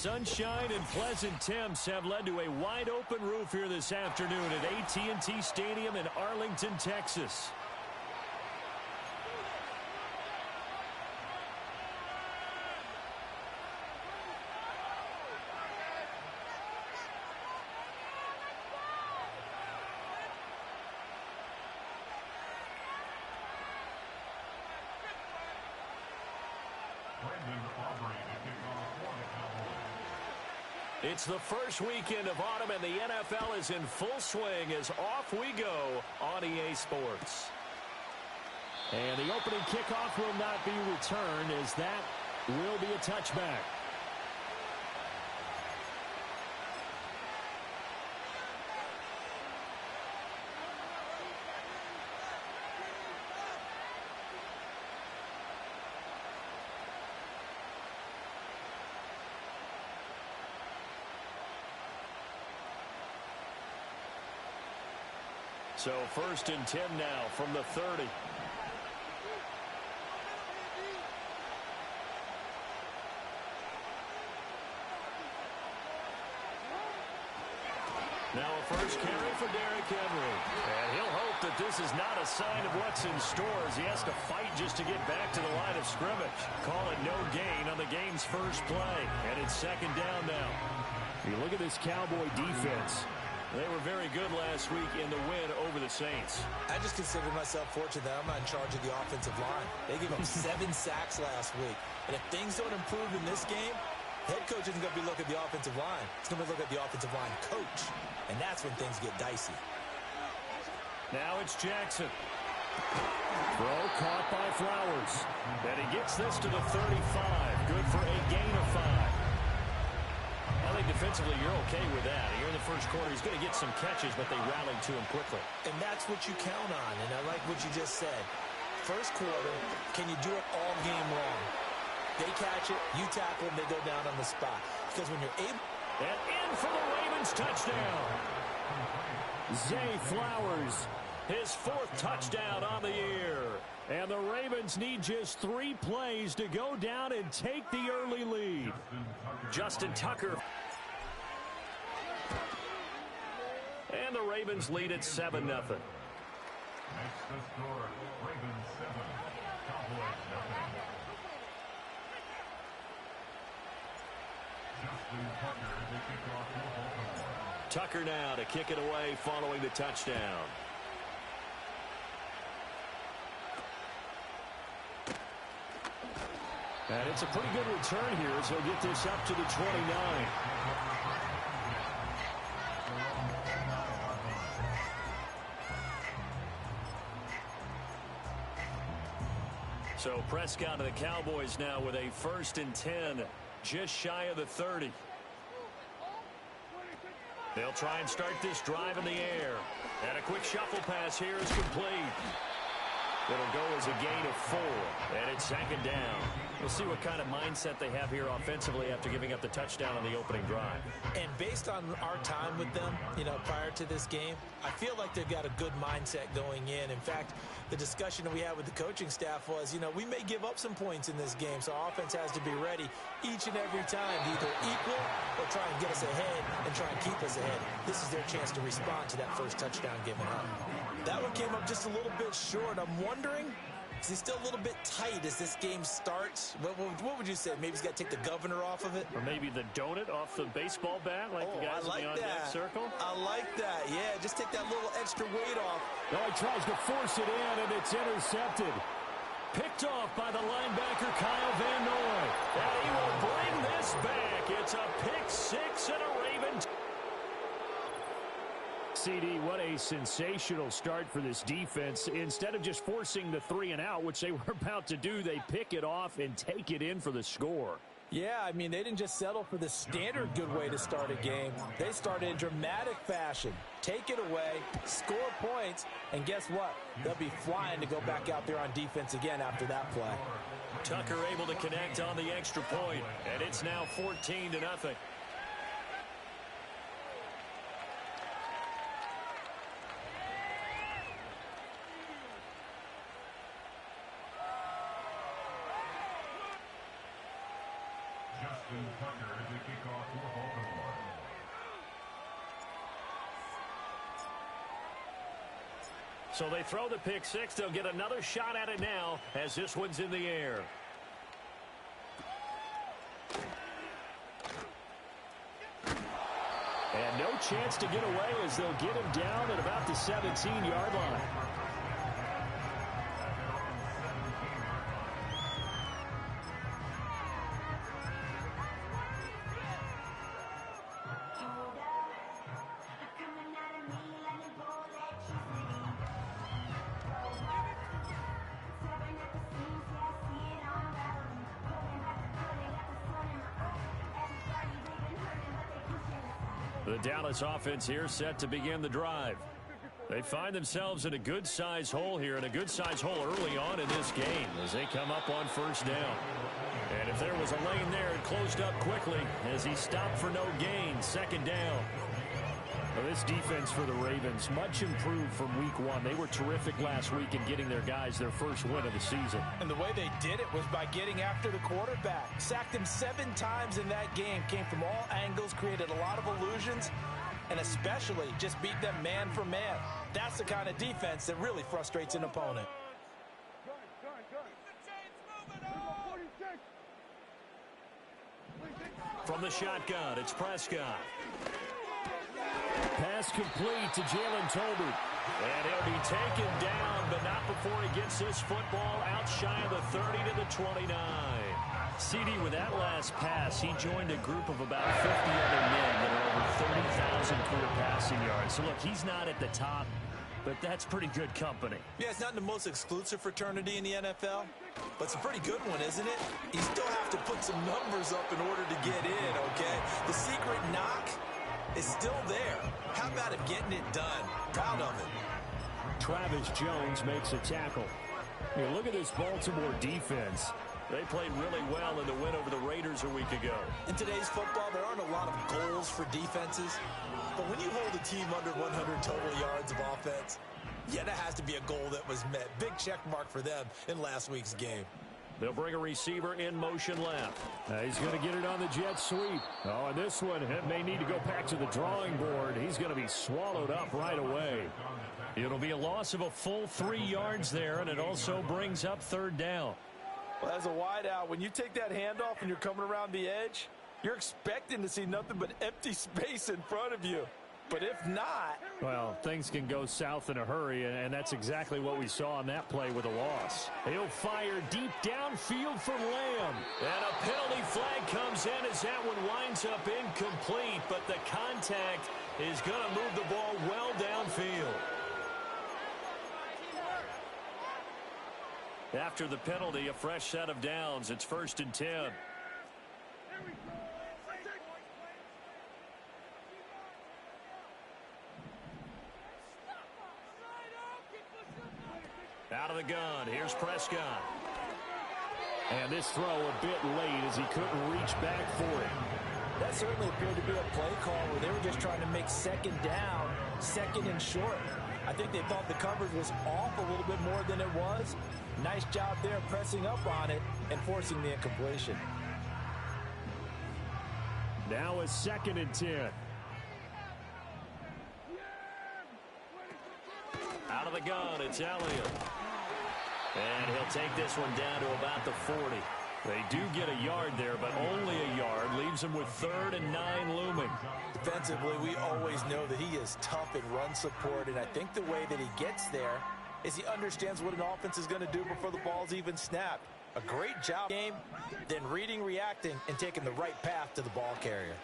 Sunshine and pleasant temps have led to a wide-open roof here this afternoon at AT&T Stadium in Arlington, Texas. It's the first weekend of autumn, and the NFL is in full swing as off we go on EA Sports. And the opening kickoff will not be returned, as that will be a touchback. So 1st and 10 now from the 30. Now a first carry for Derrick Henry. And he'll hope that this is not a sign of what's in store as he has to fight just to get back to the line of scrimmage. Call it no gain on the game's first play. And it's 2nd down now. You look at this Cowboy defense. They were very good last week in the win over the Saints. I just consider myself fortunate that I'm not in charge of the offensive line. They gave up 7 sacks last week. And if things don't improve in this game, head coach isn't going to be looking at the offensive line. He's going to be looking at the offensive line coach. And that's when things get dicey. Now it's Jackson. Throw caught by Flowers. And he gets this to the 35. Good for a gain of 5. I think defensively you're okay with that. Here in the first quarter, he's going to get some catches, but they rallied to him quickly. And that's what you count on, and I like what you just said. First quarter, can you do it all game long? They catch it, you tackle them, they go down on the spot. Because when you're able... And in for the Ravens touchdown. Zay Flowers, his 4th touchdown on the year. And the Ravens need just 3 plays to go down and take the early lead. Justin Tucker. And the Ravens lead at 7-0. Makes the score, Ravens 7, Cowboys 0. Justin Tucker to kick off Baltimore. Tucker now to kick it away following the touchdown. And it's a pretty good return here as he'll get this up to the 29. So Prescott and the Cowboys now with a 1st and 10, just shy of the 30. They'll try and start this drive in the air. And a quick shuffle pass here is complete. It'll go as a gain of 4, and it's 2nd down. We'll see what kind of mindset they have here offensively after giving up the touchdown on the opening drive. And based on our time with them, prior to this game, I feel like they've got a good mindset going in. In fact, the discussion that we had with the coaching staff was, we may give up some points in this game, so our offense has to be ready each and every time to either equal or try and get us ahead and try and keep us ahead. This is their chance to respond to that first touchdown given up. That one came up just a little bit short. I'm wondering, is he still a little bit tight as this game starts? What would you say? Maybe he's got to take the governor off of it? Or maybe the donut off the baseball bat like the guys in the on-deck circle? I like that. Yeah, just take that little extra weight off. Now he tries to force it in, and it's intercepted. Picked off by the linebacker, Kyle Van Noy. And he will bring this back. It's a pick 6 and a Raven. CD, what a sensational start for this defense. Instead of just forcing the 3 and out, which they were about to do, they pick it off and take it in for the score. Yeah, I mean, they didn't just settle for the standard good way to start a game. They started in dramatic fashion. Take it away, score points, and guess what? They'll be flying to go back out there on defense again after that play. Tucker able to connect on the extra point, and it's now 14-0. Justin Tucker to kick off for Baltimore. So they throw the pick six. They'll get another shot at it now as this one's in the air. And no chance to get away as they'll get him down at about the 17-yard line. The Dallas offense here set to begin the drive. They find themselves in a good-sized hole here, and a good-sized hole early on in this game as they come up on first down. And if there was a lane there, it closed up quickly as he stopped for no gain. Second down. Well, this defense for the Ravens, much improved from week one. They were terrific last week in getting their guys their first win of the season. And the way they did it was by getting after the quarterback. Sacked him 7 times in that game. Came from all angles, created a lot of illusions, and especially just beat them man for man. That's the kind of defense that really frustrates an opponent. From the shotgun, it's Prescott. Pass complete to Jalen Tolbert. And he'll be taken down, but not before he gets this football out shy of the 30 to the 29. CD, with that last pass, he joined a group of about 50 other men that are over 30,000 career passing yards. So, look, he's not at the top, but that's pretty good company. Yeah, it's not the most exclusive fraternity in the NFL, but it's a pretty good one, isn't it? You still have to put some numbers up in order to get in, okay? The secret knock is still there. How about him getting it done? Proud of it. Travis Jones makes a tackle. Here, look at this Baltimore defense. They played really well in the win over the Raiders a week ago. In today's football, there aren't a lot of goals for defenses. But when you hold a team under 100 total yards of offense, yeah, that has to be a goal that was met. Big check mark for them in last week's game. They'll bring a receiver in motion left. He's going to get it on the jet sweep. Oh, and this one may need to go back to the drawing board. He's going to be swallowed up right away. It'll be a loss of a full 3 yards there, and it also brings up third down. Well, as a wideout, when you take that handoff and you're coming around the edge, you're expecting to see nothing but empty space in front of you. But if not... well, things can go south in a hurry, and that's exactly what we saw on that play with a loss. He'll fire deep downfield for Lamb. And a penalty flag comes in as that one winds up incomplete, but the contact is going to move the ball well downfield. After the penalty, a fresh set of downs. It's 1st and 10. Out of the gun, here's Prescott. And this throw a bit late as he couldn't reach back for it. That certainly appeared to be a play call where they were just trying to make second down, second and short. I think they thought the coverage was off a little bit more than it was. Nice job there pressing up on it and forcing the incompletion. Now a 2nd and 10. Out of the gun, it's Elliott. And he'll take this one down to about the 40. They do get a yard there, but only a yard. Leaves him with 3rd and 9 looming. Defensively, we always know that he is tough in run support, and I think the way that he gets there is he understands what an offense is going to do before the ball's even snapped. A great job game, then reading, reacting, and taking the right path to the ball carrier.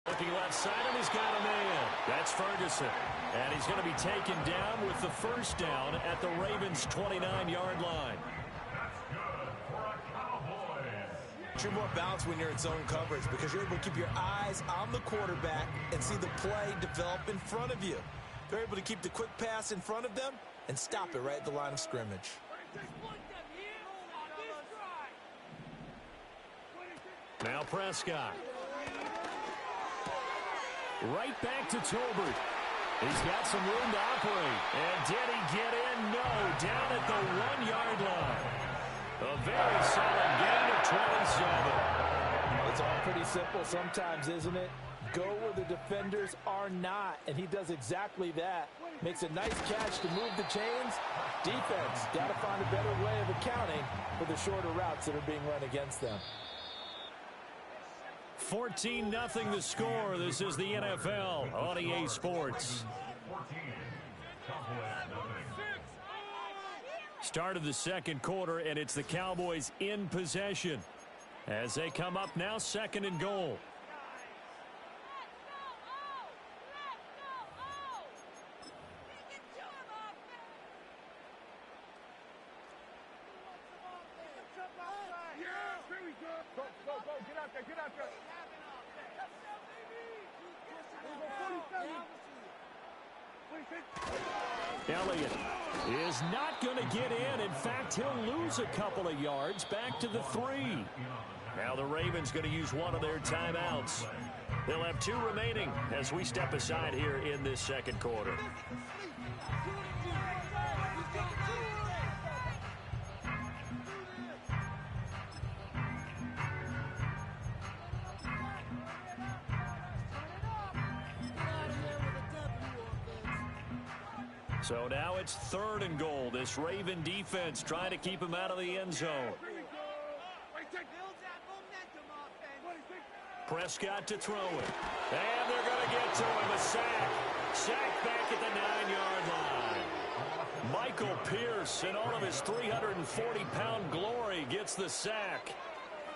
Looking left side, and he's got a man. That's Ferguson. And he's going to be taken down with the first down at the Ravens' 29-yard line. You're more balanced when you're in zone coverage because you're able to keep your eyes on the quarterback and see the play develop in front of you. They're able to keep the quick pass in front of them and stop it right at the line of scrimmage. Now Prescott. Right back to Tolbert. He's got some room to operate. And did he get in? No. Down at the 1-yard line. A very solid gain of 27. It's all pretty simple sometimes, isn't it? Go where the defenders are not, and he does exactly that. Makes a nice catch to move the chains. Defense got to find a better way of accounting for the shorter routes that are being run against them. 14-0 the score. This is the NFL on EA Sports. Start of the second quarter, and it's the Cowboys in possession as they come up now, 2nd and goal. Elliott is not going to get in. In fact, he'll lose a couple of yards back to the 3. Now the Ravens going to use one of their timeouts. They'll have 2 remaining as we step aside here in this second quarter. So now it's 3rd and goal. This Raven defense trying to keep him out of the end zone. Prescott to throw it. And they're going to get to him. A sack. Sack back at the 9-yard line. Michael Pierce, in all of his 340-pound glory, gets the sack.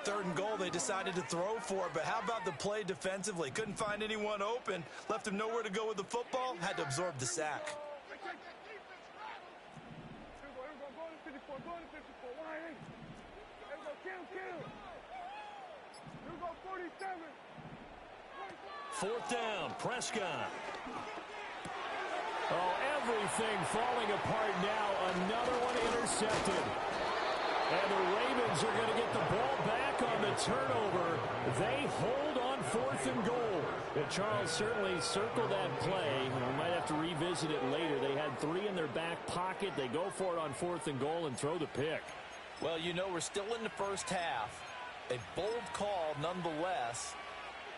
3rd and goal, they decided to throw for it, but how about the play defensively? Couldn't find anyone open. Left him nowhere to go with the football. Had to absorb the sack. Fourth down, Prescott. Oh, everything falling apart now. Another one intercepted. And the Ravens are going to get the ball back on the turnover. They hold on 4th and goal. And Charles certainly circled that play. We might have to revisit it later. They had 3 in their back pocket. They go for it on 4th and goal and throw the pick. Well, you know, we're still in the first half. A bold call nonetheless.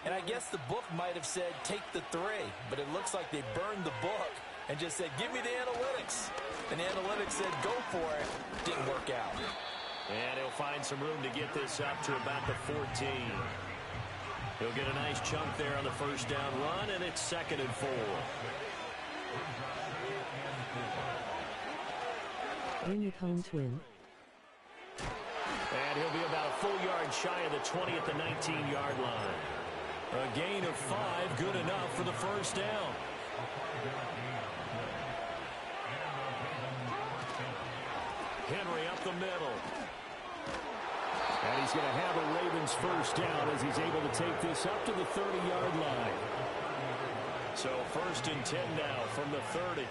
And I guess the book might have said take the 3, but it looks like they burned the book and just said give me the analytics. And the analytics said go for it. Didn't work out. And he'll find some room to get this up to about the 14. He'll get a nice chunk there on the first down run, and it's 2nd and 4. Bring it home, twin. And he'll be about a full yard shy of the 20 at the 19-yard line. A gain of 5, good enough for the first down. Henry up the middle. And he's going to have a Ravens first down as he's able to take this up to the 30-yard line. So 1st and 10 now from the 30.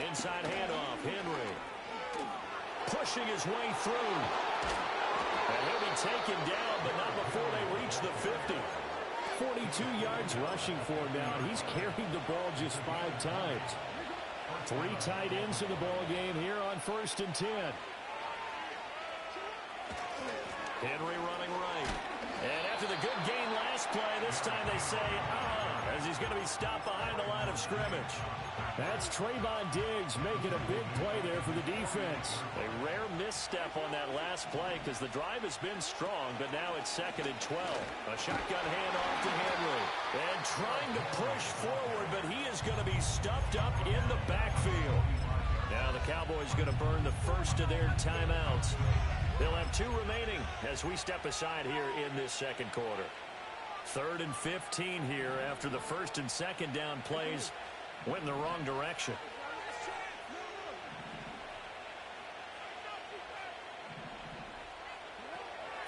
Inside handoff, Henry. Pushing his way through. And he'll be taken down, but not before they reach the 50. 42 yards rushing for him now. He's carried the ball just 5 times. 3 tight ends in the ball game here on 1st and 10. Henry running right. And after the good gain last play, this time they say, as he's going to be stopped behind the line of scrimmage. That's Trayvon Diggs making a big play there for the defense. A rare misstep on that last play because the drive has been strong, but now it's 2nd and 12. A shotgun handoff to Henry. And trying to push forward, but he is going to be stuffed up in the backfield. Now the Cowboys going to burn the first of their timeouts. They'll have 2 remaining as we step aside here in this second quarter. 3rd and 15 here after the 1st and 2nd down plays went in the wrong direction.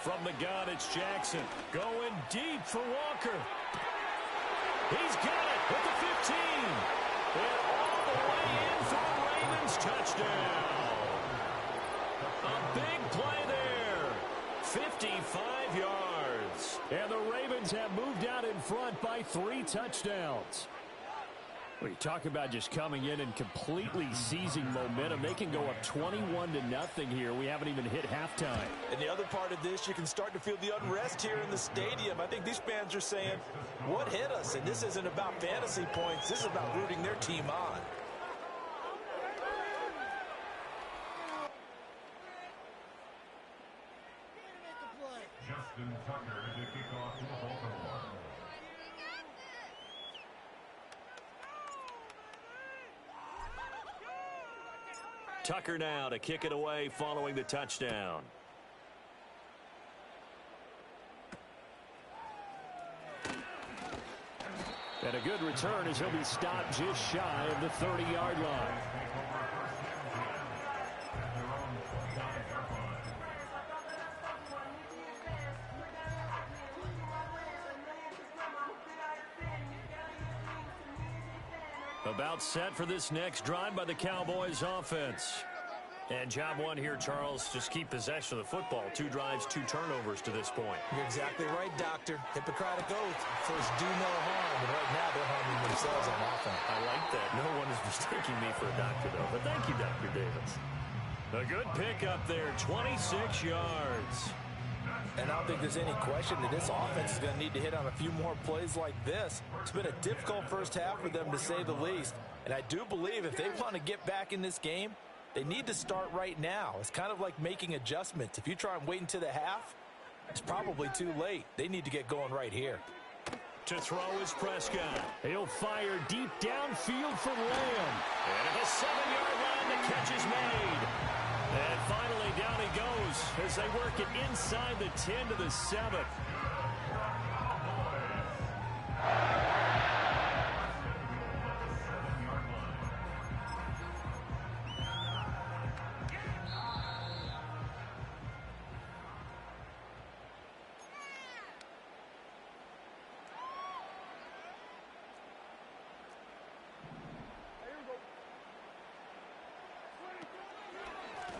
From the gun, it's Jackson going deep for Walker. He's got it at the 15. And all the way in for a Ravens touchdown. A big play there. 55 yards. And the Ravens have moved out in front by 3 touchdowns. Well, you talk about just coming in and completely seizing momentum. They can go up 21-0 here. We haven't even hit halftime. And the other part of this, you can start to feel the unrest here in the stadium. I think these fans are saying, what hit us? And this isn't about fantasy points. This is about rooting their team on. Justin Tucker to kick off for Baltimore. Tucker now to kick it away following the touchdown. And a good return as he'll be stopped just shy of the 30-yard line. About set for this next drive by the Cowboys offense. And job one here, Charles, just keep possession of the football. 2 drives, 2 turnovers to this point. You're exactly right, Doctor. Hippocratic oath. First, do no harm. And right now, they're harming themselves on offense. I like that. No one is mistaking me for a doctor, though. But thank you, Dr. Davis. A good pick up there, 26 yards. And I don't think there's any question that this offense is going to need to hit on a few more plays like this. It's been a difficult first half for them, to say the least. And I do believe if they want to get back in this game, they need to start right now. It's kind of like making adjustments. If you try and wait until the half, it's probably too late. They need to get going right here. To throw is Prescott. He'll fire deep downfield for Lamb. And at the 7-yard line, the catch is made. And finally, down he goes as they work it inside the 10 to the 7.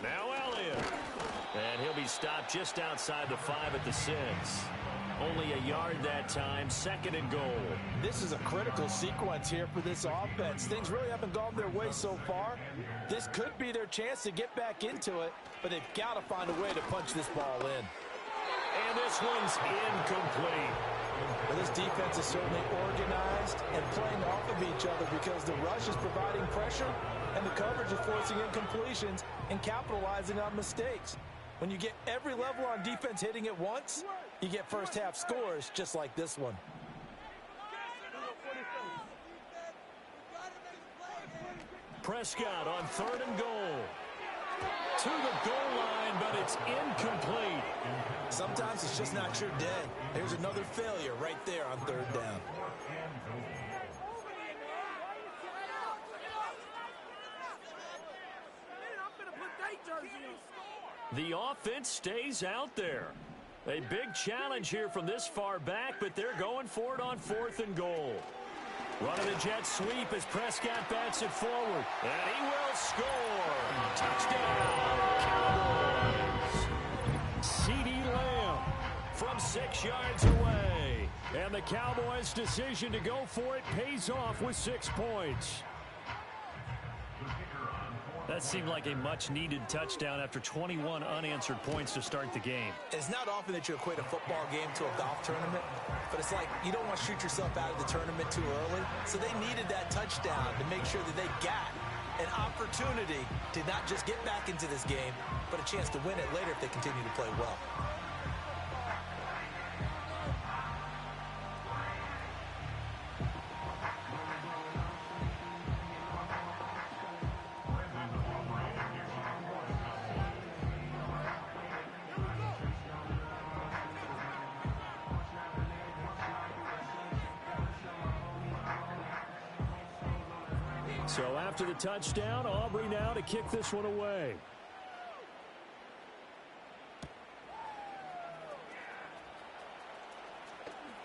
Now Elliott. And he'll be stopped just outside the 5 at the 6. Only a yard that time, 2nd and goal. This is a critical sequence here for this offense. Things really haven't gone their way so far. This could be their chance to get back into it, but they've got to find a way to punch this ball in. And this one's incomplete. Well, this defense is certainly organized and playing off of each other because the rush is providing pressure and the coverage is forcing incompletions and capitalizing on mistakes. When you get every level on defense hitting at once, you get first half scores just like this one. Prescott on 3rd and goal. To the goal line, but it's incomplete. Sometimes it's just not your day. There's another failure right there on 3rd down. The offense stays out there. A big challenge here from this far back, but they're going for it on 4th and goal. Running a jet sweep as Prescott bats it forward. And he will score. Touchdown, Cowboys. CeeDee Lamb from 6 yards away. And the Cowboys' decision to go for it pays off with 6 points. That seemed like a much-needed touchdown after 21 unanswered points to start the game. It's not often that you equate a football game to a golf tournament, but it's like you don't want to shoot yourself out of the tournament too early. So they needed that touchdown to make sure that they got an opportunity to not just get back into this game, but a chance to win it later if they continue to play well. So after the touchdown, Aubrey now to kick this one away.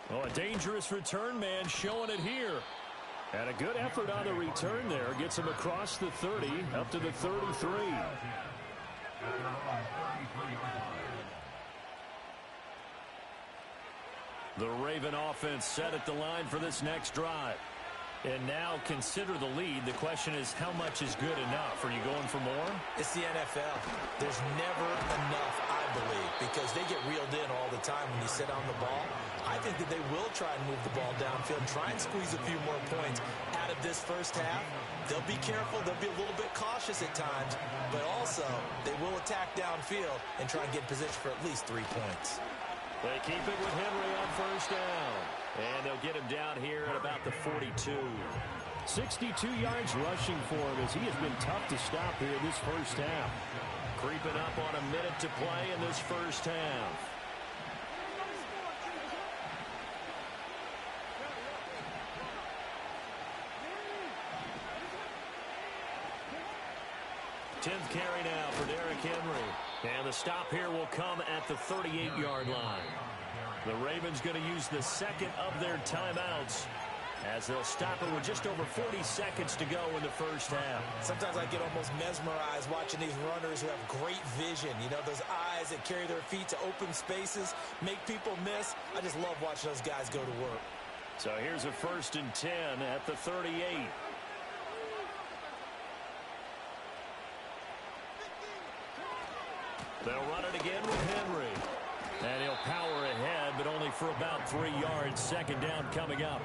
Oh, a dangerous return man showing it here. And a good effort on the return there. Gets him across the 30, up to the 33. The Raven offense set at the line for this next drive. And now consider the lead. The question is, how much is good enough? Are you going for more? It's the NFL. There's never enough, I believe, because they get reeled in all the time when you sit on the ball. I think that they will try and move the ball downfield, try and squeeze a few more points out of this first half. They'll be careful. They'll be a little bit cautious at times, but also they will attack downfield and try and get in position for at least 3 points. They keep it with Henry on first down. And they'll get him down here at about the 42. 62 yards rushing for him as he has been tough to stop here this first half. Creeping up on a minute to play in this first half. Tenth carry now for Derrick Henry. And the stop here will come at the 38-yard line. The Ravens going to use the second of their timeouts as they'll stop it with just over 40 seconds to go in the first half. Sometimes I get almost mesmerized watching these runners who have great vision. You know, those eyes that carry their feet to open spaces, make people miss. I just love watching those guys go to work. So here's a 1st and 10 at the 38. They'll run it again with Henry. And he'll power ahead, but only for about 3 yards. Second down coming up.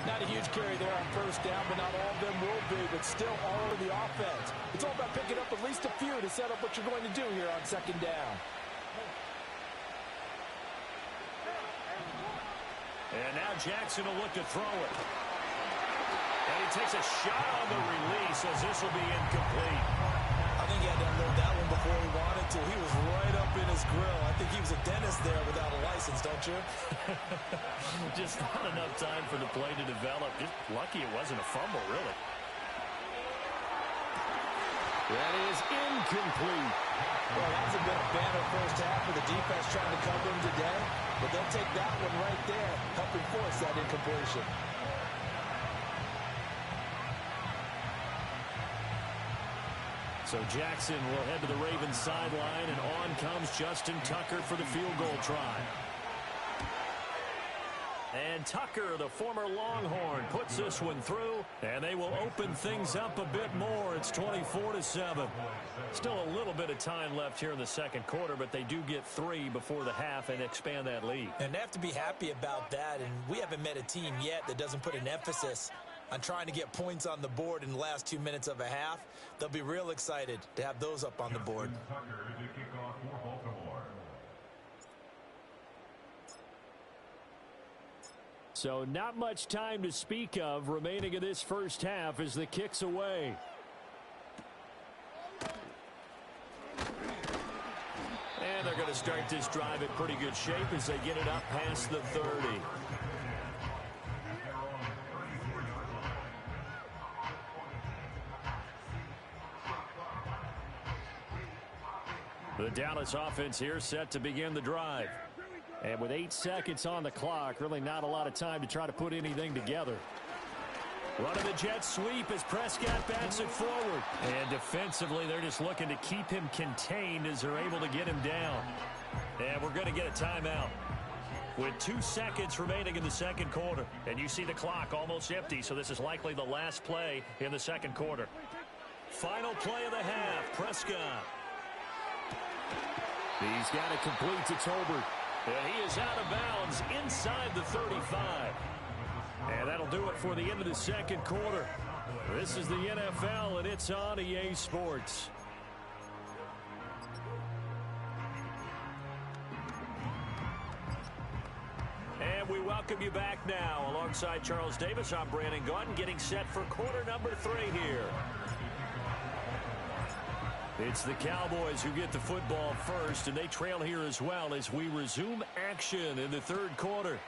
Not a huge carry there on first down, but not all of them will be, but still all over the offense. It's all about picking up at least a few to set up what you're going to do here on second down. And now Jackson will look to throw it. And he takes a shot on the release as this will be incomplete. I think he had to unload that one before he wanted to. He was right up in his grill. I think he was a dentist there without a license, don't you? Just not enough time for the play to develop. Just lucky it wasn't a fumble, really. That is incomplete. Well, that's a bit of banner first half for the defense trying to cover him today. But they'll take that one right there, helping force that incompletion. So Jackson will head to the Ravens sideline, and on comes Justin Tucker for the field goal try. And Tucker, the former Longhorn, puts this one through, and they will open things up a bit more. It's 24-7. Still a little bit of time left here in the second quarter, but they do get 3 before the half and expand that lead. And they have to be happy about that, and we haven't met a team yet that doesn't put an emphasis on trying to get points on the board in the last 2 minutes of a half. They'll be real excited to have those up on the board. So not much time to speak of remaining in this first half as the kick's away. And they're going to start this drive in pretty good shape as they get it up past the 30. The Dallas offense here set to begin the drive. And with 8 seconds on the clock, really not a lot of time to try to put anything together. Running the jet sweep as Prescott backs it forward. And defensively, they're just looking to keep him contained as they're able to get him down. And we're going to get a timeout with 2 seconds remaining in the second quarter. And you see the clock almost empty, so this is likely the last play in the second quarter. Final play of the half, Prescott. He's got it complete to Tolbert. And he is out of bounds inside the 35. And that'll do it for the end of the second quarter. This is the NFL, and it's on EA Sports. And we welcome you back now. Alongside Charles Davis, I'm Brandon Gunn, getting set for quarter number 3 here. It's the Cowboys who get the football first, and they trail here as well as we resume action in the third quarter.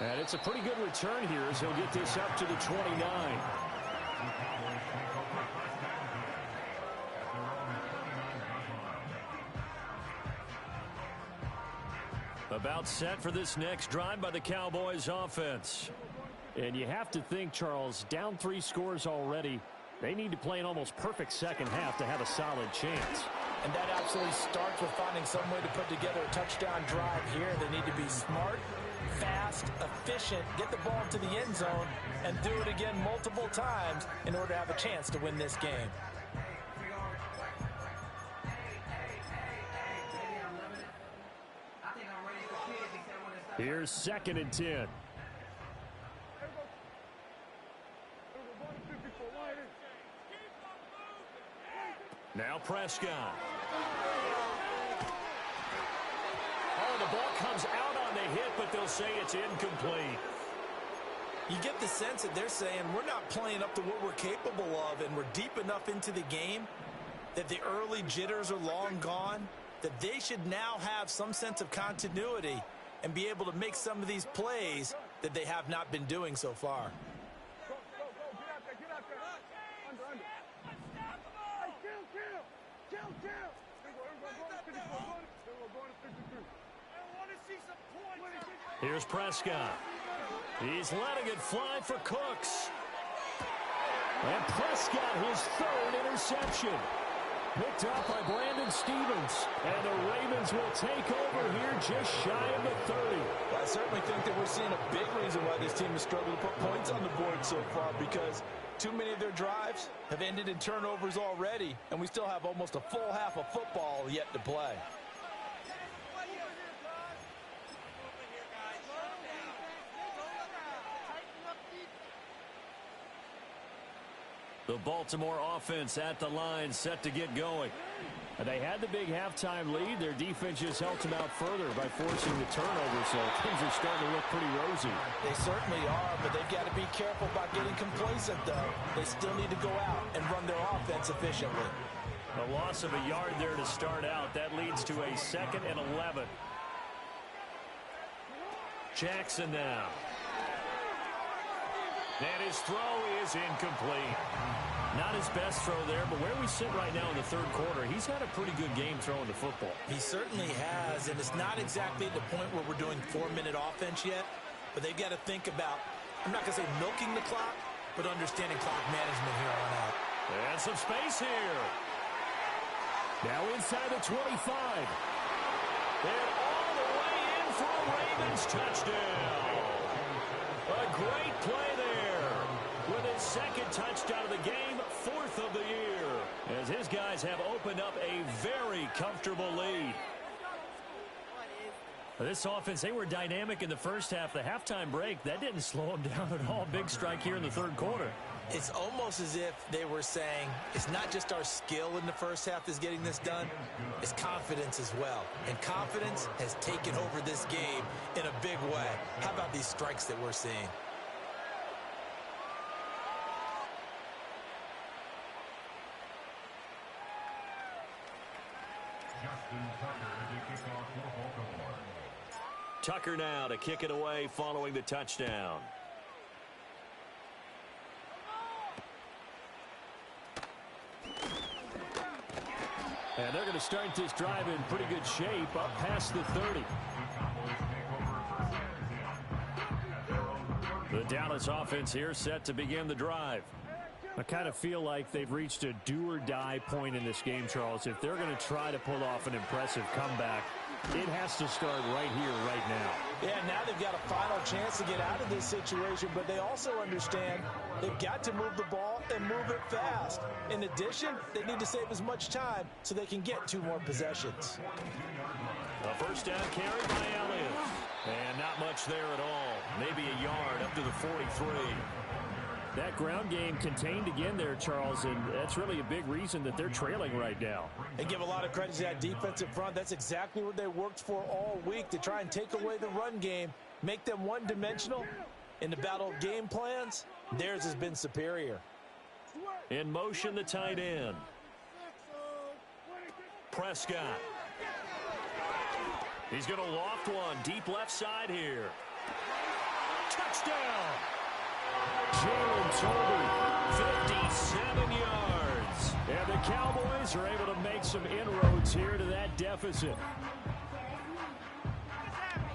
And it's a pretty good return here as he'll get this up to the 29. About set for this next drive by the Cowboys offense. And you have to think, Charles, down 3 scores already. They need to play an almost perfect second half to have a solid chance. And that absolutely starts with finding some way to put together a touchdown drive here. They need to be smart fast, efficient, get the ball to the end zone, and do it again multiple times in order to have a chance to win this game. Here's 2nd and 10. Now Prescott. Oh, the ball comes out on the hit, but they'll say it's incomplete. You get the sense that they're saying we're not playing up to what we're capable of, and we're deep enough into the game that the early jitters are long gone, that they should now have some sense of continuity and be able to make some of these plays that they have not been doing so far. Here's Prescott. He's letting it fly for Cooks. And Prescott, his 3rd interception. Picked up by Brandon Stevens. And the Ravens will take over here just shy of the 30. I certainly think that we're seeing a big reason why this team has struggled to put points on the board so far, because too many of their drives have ended in turnovers already, and we still have almost a full half of football yet to play. The Baltimore offense at the line, set to get going. And they had the big halftime lead. Their defense just helped them out further by forcing the turnover, so things are starting to look pretty rosy. They certainly are, but they've got to be careful about getting complacent, though. They still need to go out and run their offense efficiently. A loss of a yard there to start out. That leads to a 2nd and 11. Jackson now. And his throw is incomplete. Not his best throw there, but where we sit right now in the 3rd quarter, he's had a pretty good game throwing the football. He certainly has, and it's not exactly at the point where we're doing 4-minute offense yet, but they've got to think about, I'm not going to say milking the clock, but understanding clock management here on out. And some space here. Now inside the 25. And all the way in for a Ravens touchdown. A great play there. With his 2nd touchdown of the game, 4th of the year. As his guys have opened up a very comfortable lead. This offense, they were dynamic in the first half. The halftime break, that didn't slow them down at all. Big strike here in the 3rd quarter. It's almost as if they were saying, it's not just our skill in the first half that's getting this done, it's confidence as well. And confidence has taken over this game in a big way. How about these strikes that we're seeing? Tucker now to kick it away following the touchdown. And they're going to start this drive in pretty good shape up past the 30. The Dallas offense here set to begin the drive. I kind of feel like they've reached a do-or-die point in this game, Charles. If they're going to try to pull off an impressive comeback, it has to start right here, right now. Yeah, now they've got a final chance to get out of this situation, but they also understand they've got to move the ball and move it fast. In addition, they need to save as much time so they can get 2 more possessions. A first down carry by Elliott. And not much there at all. Maybe a yard up to the 43. That ground game contained again there, Charles, and that's really a big reason that they're trailing right now. They give a lot of credit to that defensive front. That's exactly what they worked for all week, to try and take away the run game, make them one-dimensional. In the battle of game plans, theirs has been superior. In motion, the tight end. Prescott. He's going to loft one deep left side here. Touchdown! Jalen Toby, 57 yards. And the Cowboys are able to make some inroads here to that deficit.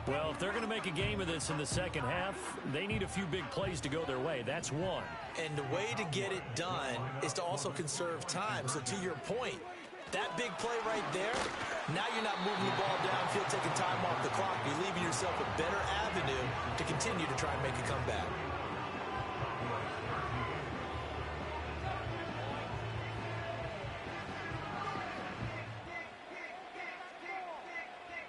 Well, if they're going to make a game of this in the second half, they need a few big plays to go their way. That's one. And the way to get it done is to also conserve time. So to your point, That big play right there, now you're not moving the ball downfield, taking time off the clock. You're leaving yourself a better avenue to continue to try and make a comeback.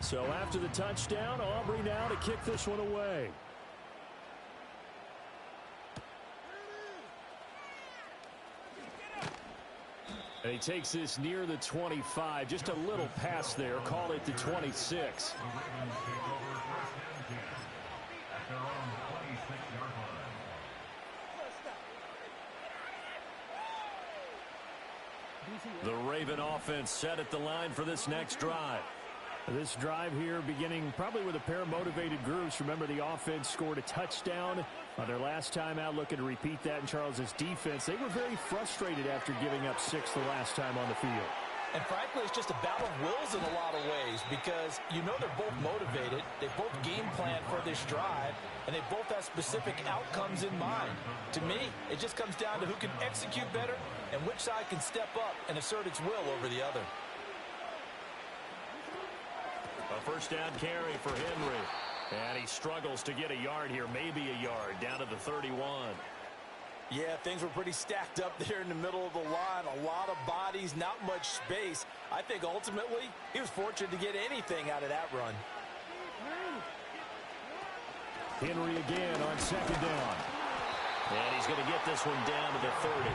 So after the touchdown, Aubrey now to kick this one away. And he takes this near the 25. Just a little pass there. Call it the 26. The Raven offense set at the line for this next drive. This drive here beginning probably with a pair of motivated groups. Remember, the offense scored a touchdown on their last time out, looking to repeat that in Charles's defense. They were very frustrated after giving up 6 the last time on the field. And frankly, it's just a battle of wills in a lot of ways because you know they're both motivated. They both game plan for this drive, and they both have specific outcomes in mind. To me, it just comes down to who can execute better and which side can step up and assert its will over the other. A first down carry for Henry. And he struggles to get a yard here, maybe a yard, down to the 31. Yeah, things were pretty stacked up there in the middle of the line. A lot of bodies, not much space. I think ultimately he was fortunate to get anything out of that run. Henry again on second down. And he's going to get this one down to the 30.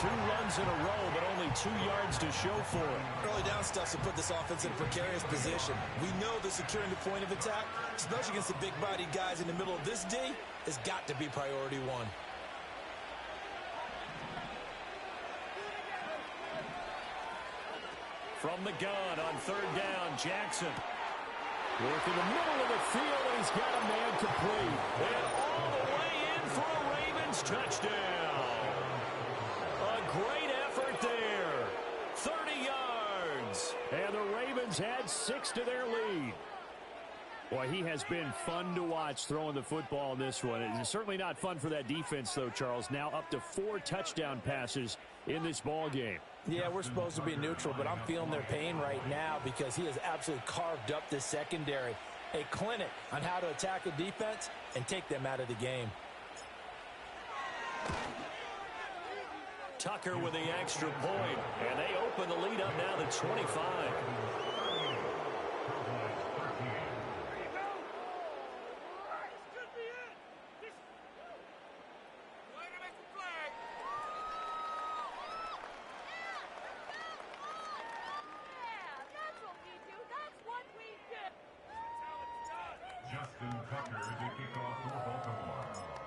2 runs in a row, but only 2 yards to show for it. Early down stuff to put this offense in a precarious position. We know that securing the point of attack, especially against the big-bodied guys in the middle of this D, has got to be priority 1. From the gun on third down, Jackson. Work in the middle of the field, and he's got a man complete. And all the way in for a Ravens touchdown. A great effort there. 30 yards. And the Ravens add 6 to their lead. Boy, he has been fun to watch throwing the football in this one. It's certainly not fun for that defense, though, Charles. Now up to 4 touchdown passes in this ball game. Yeah, we're supposed to be neutral, but I'm feeling their pain right now because he has absolutely carved up this secondary. A clinic on how to attack a defense and take them out of the game. Tucker with the extra point, and they open the lead up now to 25.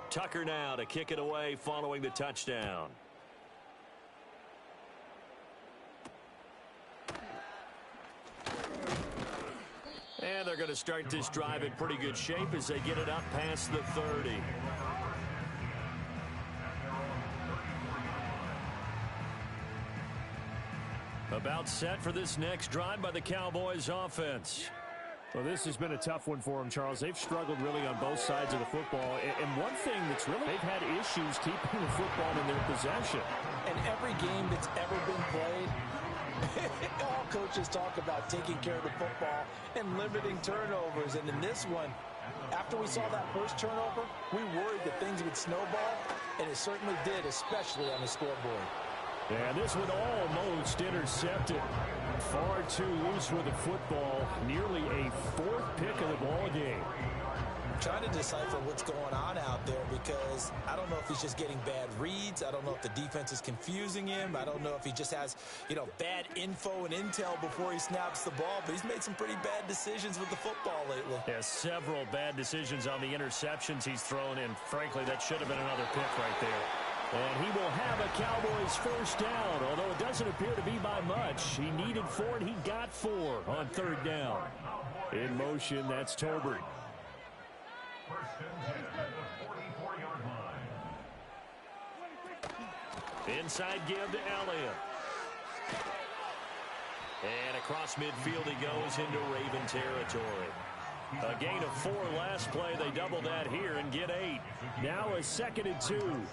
Tucker now to kick it away following the touchdown. And they're going to start this drive in pretty good shape as they get it up past the 30. About set for this next drive by the Cowboys offense. Well, this has been a tough one for them, Charles. They've struggled really on both sides of the football. And one thing that's really, they've had issues keeping the football in their possession. And every game that's ever been played, all coaches talk about taking care of the football and limiting turnovers. And in this one, after we saw that first turnover, we worried that things would snowball, and it certainly did, especially on the scoreboard. And this one almost intercepted. Far too loose with the football. Nearly a 4th pick of the ball game. I'm trying to decipher what's going on out there because I don't know if he's just getting bad reads. I don't know if the defense is confusing him. I don't know if he just has, bad info and intel before he snaps the ball. But he's made some pretty bad decisions with the football lately. Yeah, several bad decisions on the interceptions he's thrown in. Frankly, that should have been another pick right there. And he will have a Cowboys first down, although it doesn't appear to be by much. He needed 4, and he got 4 on third down. In motion, that's Tolbert. First and 10 at the 44-yard line. Inside give to Elliott. And across midfield he goes into Raven territory. A gain of 4 last play. They double that here and get 8. Now a 2nd and 2.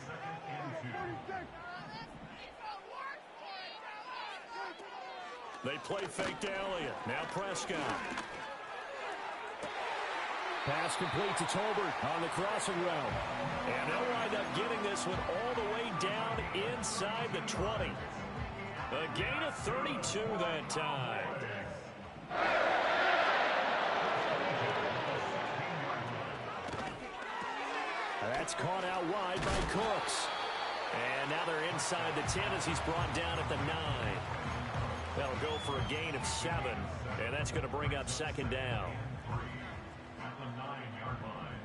They play fake to Elliott. Now Prescott. Pass complete to Tolbert on the crossing route. And they'll wind up getting this one all the way down inside the 20. A gain of 32 that time. That's caught out wide by Cooks. And now they're inside the 10 as he's brought down at the 9. That'll go for a gain of 7. And that's going to bring up second down. At the 9-yard line.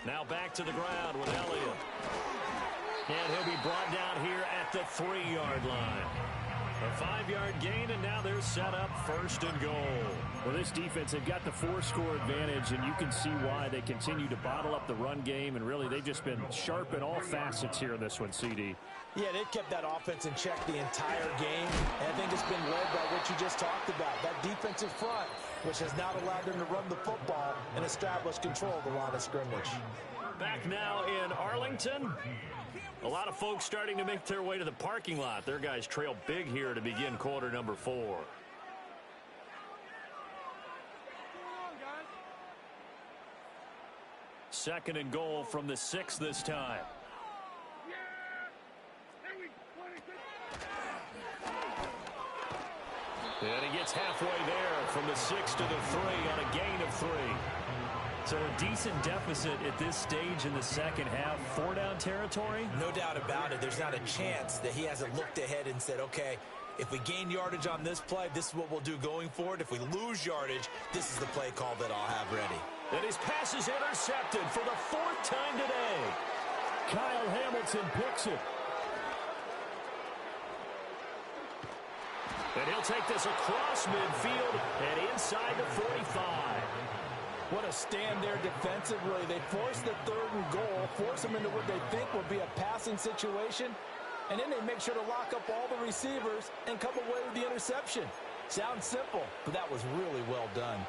Now back to the ground with Elliott. And he'll be brought down here at the 3-yard line. A 5-yard gain, and now they're set up first and goal. Well, this defense, they've got the 4-score advantage, and you can see why they continue to bottle up the run game, and really they've just been sharp in all facets here in this one, CD. Yeah, they've kept that offense in check the entire game, and I think it's been led by what you just talked about, that defensive front, which has not allowed them to run the football and establish control of the line of scrimmage. Back now in Arlington. A lot of folks starting to make their way to the parking lot. Their guys trail big here to begin quarter number 4. Second and goal from the 6 this time. And he gets halfway there from the 6 to the 3 on a gain of 3. So a decent deficit at this stage in the second half. 4-down territory? No doubt about it. There's not a chance that he hasn't looked ahead and said, okay, if we gain yardage on this play, this is what we'll do going forward. If we lose yardage, this is the play call that I'll have ready. And his pass is intercepted for the 4th time today. Kyle Hamilton picks it. And he'll take this across midfield and inside the 45. What a stand there defensively. They force the 3rd and goal, force them into what they think will be a passing situation, and then they make sure to lock up all the receivers and come away with the interception. Sounds simple, but that was really well done.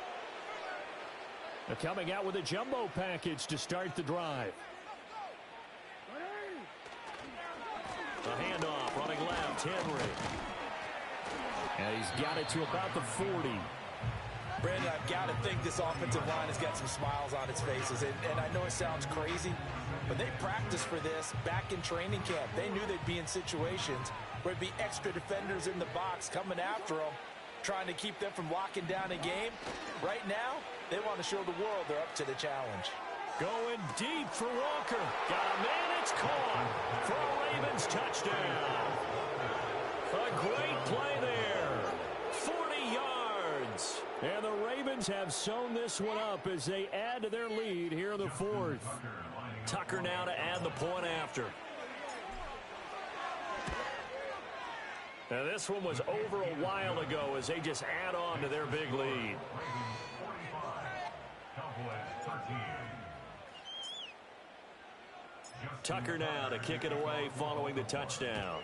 They're coming out with a jumbo package to start the drive. A handoff, running left, Henry. And he's got it to about the 40. Brandon, I've got to think this offensive line has got some smiles on its faces. And I know it sounds crazy, but they practiced for this back in training camp. They knew they'd be in situations where it'd be extra defenders in the box coming after them, trying to keep them from locking down a game. Right now, they want to show the world they're up to the challenge. Going deep for Walker. Got a man, it's caught for a Ravens touchdown. A great play there. 40 yards. And the Ravens have sewn this one up as they add to their lead here in the 4th. Tucker now to add the point after. Now this one was over a while ago as they just add on to their big lead. Tucker now to kick it away following the touchdown.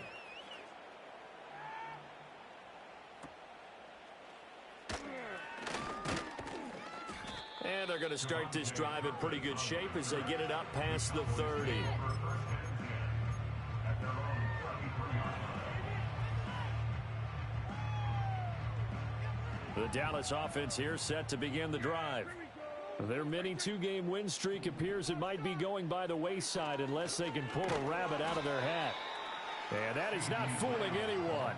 And they're going to start this drive in pretty good shape as they get it up past the 30. The Dallas offense here set to begin the drive. Their mini 2-game win streak appears it might be going by the wayside unless they can pull a rabbit out of their hat. And that is not fooling anyone.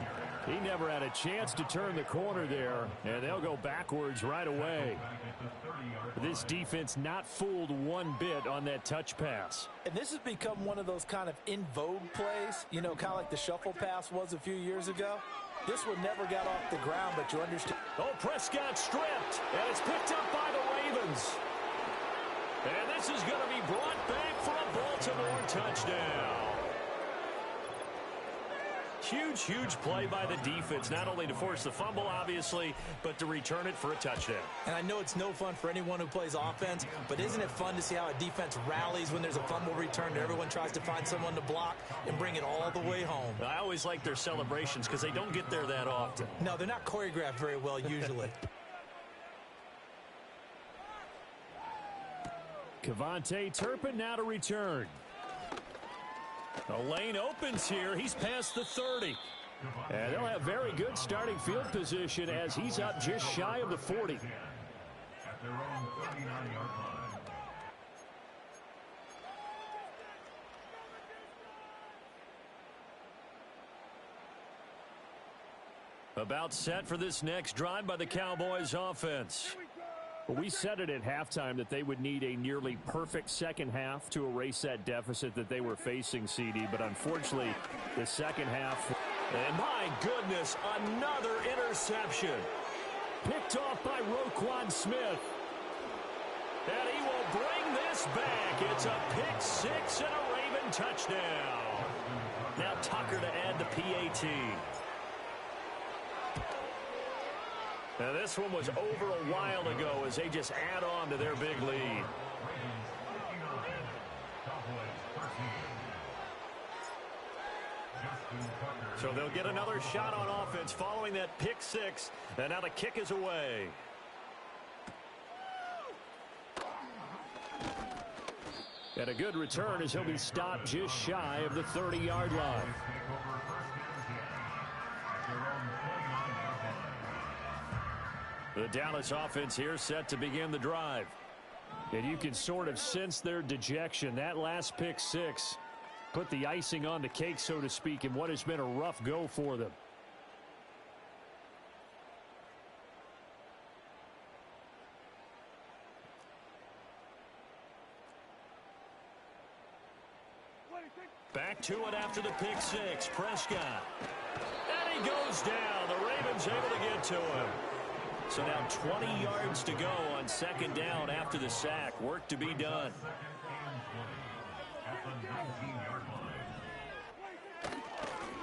He never had a chance to turn the corner there, and they'll go backwards right away. This defense not fooled one bit on that touch pass. And this has become one of those kind of in vogue plays, you know, kind of like the shuffle pass was a few years ago. This one never got off the ground, but you understand. Oh, Prescott stripped, and it's picked up by the Ravens. And this is going to be brought back for a Baltimore touchdown. Huge, huge play by the defense, not only to force the fumble, obviously, but to return it for a touchdown. And I know it's no fun for anyone who plays offense, but isn't it fun to see how a defense rallies when there's a fumble return and everyone tries to find someone to block and bring it all the way home? I always like their celebrations because they don't get there that often. No, they're not choreographed very well usually. Kevontae Turpin now to return. The lane opens here. He's past the 30. And they'll have very good starting field position as he's up just shy of the 40. At their own 39-yard line. About set for this next drive by the Cowboys offense. Well, we said it at halftime that they would need a nearly perfect second half to erase that deficit that they were facing, CD. But unfortunately, the second half. And my goodness, another interception. Picked off by Roquan Smith. And he will bring this back. It's a pick six and a Raven touchdown. Now Tucker to add the PAT. Now this one was over a while ago as they just add on to their big lead. So they'll get another shot on offense following that pick six. And now the kick is away. And a good return as he'll be stopped just shy of the 30-yard line. The Dallas offense here set to begin the drive. And you can sort of sense their dejection. That last pick six put the icing on the cake, so to speak, in what has been a rough go for them. Back to it after the pick six. Prescott. And he goes down. The Ravens able to get to him. So now 20 yards to go on second down after the sack. Work to be done.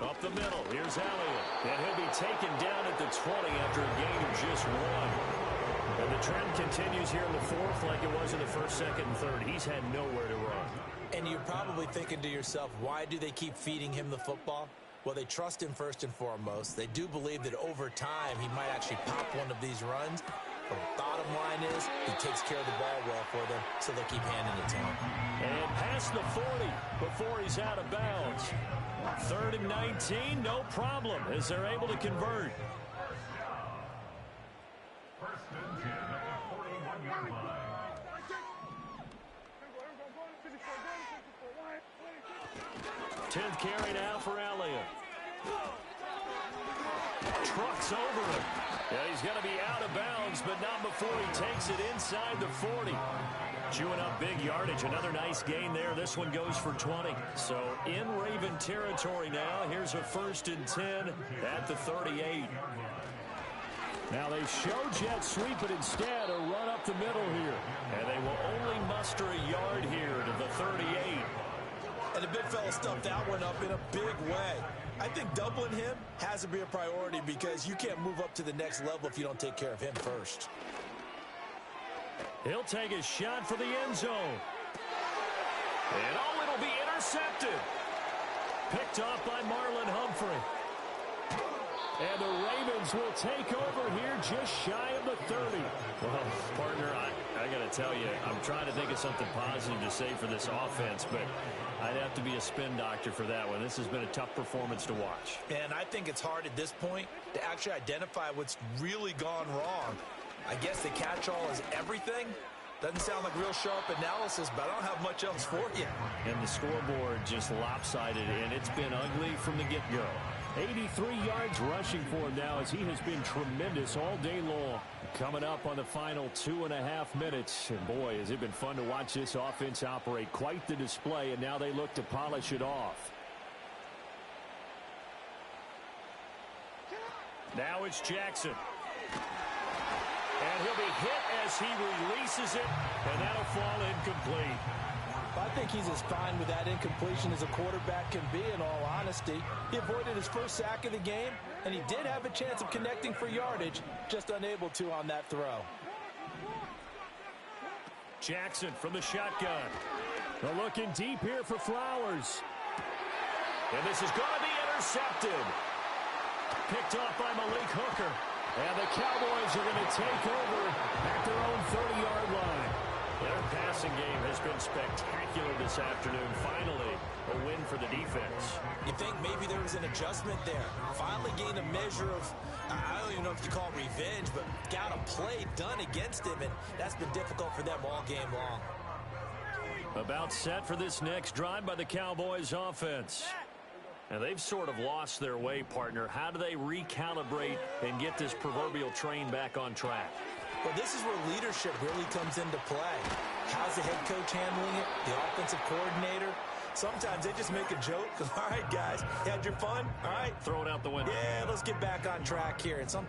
Up the middle. Here's Elliott. And he'll be taken down at the 20 after a gain of just one. And the trend continues here in the fourth like it was in the first, second, and third. He's had nowhere to run. And you're probably thinking to yourself, why do they keep feeding him the football? Well, they trust him first and foremost. They do believe that over time he might actually pop one of these runs. The bottom line is he takes care of the ball well for them, so they'll keep handing it to him. And past the 40 before he's out of bounds. 3rd and 19, no problem as they're able to convert. First and 10 at the 41-yard line. 10th carry now for Elliott. Trucks over him. Yeah, he's going to be out of bounds, but not before he takes it inside the 40. Chewing up big yardage. Another nice gain there. This one goes for 20. So in Raven territory now. Here's a 1st and 10 at the 38. Now they show jet sweep, but instead a run up the middle here. And they will only muster a yard here to the 38. And the big fella stuffed that one up in a big way. I think doubling him has to be a priority because you can't move up to the next level if you don't take care of him first. He'll take a shot for the end zone. And oh, it'll be intercepted. Picked off by Marlon Humphrey. And the Ravens will take over here just shy of the 30. Well, partner, I got to tell you, I'm trying to think of something positive to say for this offense, but I'd have to be a spin doctor for that one. This has been a tough performance to watch. And I think it's hard at this point to actually identify what's really gone wrong. I guess the catch-all is everything. Doesn't sound like real sharp analysis, but I don't have much else for you. And the scoreboard just lopsided, and it's been ugly from the get-go. 83 yards rushing for him now as he has been tremendous all day long. Coming up on the final 2.5 minutes. And boy, has it been fun to watch this offense operate. Quite the display, and now they look to polish it off. Now it's Jackson. And he'll be hit as he releases it, and that'll fall incomplete. I think he's as fine with that incompletion as a quarterback can be, in all honesty. He avoided his first sack of the game, and he did have a chance of connecting for yardage, just unable to on that throw. Jackson from the shotgun. They're looking deep here for Flowers. And this is going to be intercepted. Picked off by Malik Hooker. And the Cowboys are going to take over at their own 30-yard line. They're passing passing game has been spectacular this afternoon. Finally, a win for the defense. You think maybe there was an adjustment there. Finally gained a measure of, I don't even know if you call it revenge, but got a play done against him, and that's been difficult for them all game long. About set for this next drive by the Cowboys offense. And they've sort of lost their way, partner. How do they recalibrate and get this proverbial train back on track? Well, this is where leadership really comes into play. How's the head coach handling it? The offensive coordinator? Sometimes they just make a joke. All right, guys, you had your fun? All right. Throw it out the window. Yeah, let's get back on track here. And